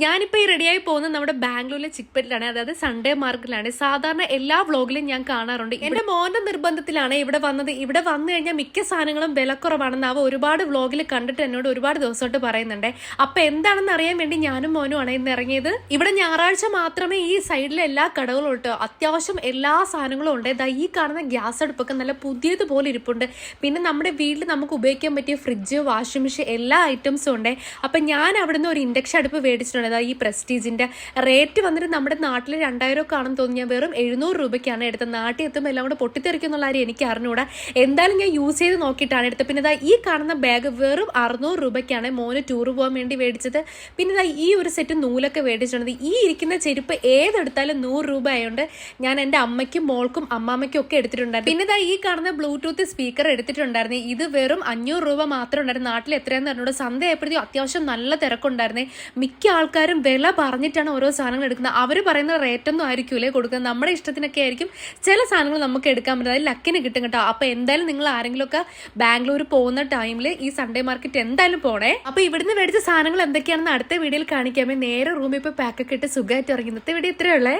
ഞാനിപ്പോൾ ഈ റെഡിയായി പോകുന്നത് നമ്മുടെ ബാംഗ്ലൂരിലെ ചിക്പേട്ടിലാണ്, അതായത് സൺഡേ മാർക്കറ്റിലാണ്. സാധാരണ എല്ലാ വ്ളോഗിലും ഞാൻ കാണാറുണ്ട്. എന്റെ മോന്റെ നിർബന്ധത്തിലാണ് ഇവിടെ വന്നത്. ഇവിടെ വന്നു കഴിഞ്ഞാൽ മിക്ക സാധനങ്ങളും വിലക്കുറവാണെന്ന് അവ ഒരുപാട് വ്ളോഗിൽ കണ്ടിട്ട് എന്നോട് ഒരുപാട് ദിവസമായിട്ട് പറയുന്നുണ്ട്. അപ്പൊ എന്താണെന്ന് അറിയാൻ വേണ്ടി ഞാനും മോനുമാണ് ഇന്ന് ഇറങ്ങിയത്. ഇവിടെ ഞായറാഴ്ച മാത്രമേ ഈ സൈഡിലെ എല്ലാ കടകളും ഉണ്ട്. അത്യാവശ്യം എല്ലാ സാധനങ്ങളും ഉണ്ട്. ഈ കാണുന്ന ഗ്യാസ് അടുപ്പൊക്കെ നല്ല പുതിയതുപോലെ ഇരിപ്പുണ്ട്. പിന്നെ നമ്മുടെ വീട്ടിൽ നമുക്ക് ഉപയോഗിക്കാൻ പറ്റിയ ഫ്രിഡ്ജ്, വാഷിംഗ് മെഷീൻ എല്ലാ ഐറ്റംസും ഉണ്ട്. അപ്പൊ ഞാൻ അവിടുന്ന് ഒരു ഇൻഡക്ഷൻ അടുപ്പ് മേടിച്ചിട്ടുണ്ട്. ഈ പ്രസ്റ്റീജിന്റെ റേറ്റ് വന്നിട്ട് നമ്മുടെ നാട്ടിൽ 2000 ആണെന്ന് തോന്നി. ഞാൻ വെറും 700 രൂപയ്ക്കാണ് എടുത്തത്. നാട്ടിൽ എത്തുമ്പോൾ എല്ലാം കൂടെ പൊട്ടിത്തെറിക്കുന്നുള്ള കാര്യം എനിക്ക് അറിഞ്ഞൂടാ. എന്തായാലും ഞാൻ യൂസ് ചെയ്ത് നോക്കിയിട്ടാണ് എടുത്തത്. പിന്നെ ഈ കാണുന്ന ബാഗ് വെറും 600 രൂപയ്ക്കാണ് മോന് ടൂർ പോകാൻ വേണ്ടി മേടിച്ചത്. പിന്നെ ഈ ഒരു സെറ്റ് നൂലൊക്കെ മേടിച്ചിട്ടുണ്ട്. ഈ ഇരിക്കുന്ന ചെരുപ്പ് ഏതെടുത്താലും 100 രൂപ ആയതുകൊണ്ട് ഞാൻ എൻ്റെ അമ്മയ്ക്കും മോൾക്കും അമ്മാമ്മയ്ക്കും ഒക്കെ എടുത്തിട്ടുണ്ടായിരുന്നു. പിന്നെ ഈ കാണുന്ന ബ്ലൂടൂത്ത് സ്പീക്കർ എടുത്തിട്ടുണ്ടായിരുന്നു. ഇത് വെറും 500 രൂപ മാത്രം ഉണ്ടായിരുന്നു. നാട്ടിൽ എത്രയാന്ന് പറഞ്ഞോട് സന്ധ്യയായപ്പോഴത്തേക്കും അത്യാവശ്യം നല്ല തിരക്കുണ്ടായിരുന്നേ. മിക്ക ആൾക്കാരും വില പറഞ്ഞിട്ടാണ് ഓരോ സാധനങ്ങൾ എടുക്കുന്നത്. അവർ പറയുന്ന റേറ്റ് ഒന്നും ആയിരിക്കൂലേ കൊടുക്കുന്നത്. നമ്മുടെ ഇഷ്ടത്തിനൊക്കെ ആയിരിക്കും ചില സാധനങ്ങൾ നമുക്ക് എടുക്കാൻ പറ്റുന്നത്. അത് ലക്കിന് കിട്ടും കേട്ടോ. അപ്പൊ എന്തായാലും നിങ്ങൾ ആരെങ്കിലും ഒക്കെ ബാംഗ്ലൂർ പോകുന്ന ടൈമിൽ ഈ സൺഡേ മാർക്കറ്റ് എന്തായാലും പോണേ. അപ്പൊ ഇവിടുന്ന് മേടിച്ച സാധനങ്ങൾ എന്തൊക്കെയാണെന്ന് അടുത്ത വീഡിയോയിൽ കാണിക്കാമേ. നേരെ റൂമിൽ പോയി പാക്കൊക്കെ ഇട്ട് സുഖമായിട്ട് ഇറങ്ങി. ഇന്നത്തെ വീഡിയോ ഇത്രയേ ഉള്ളേ.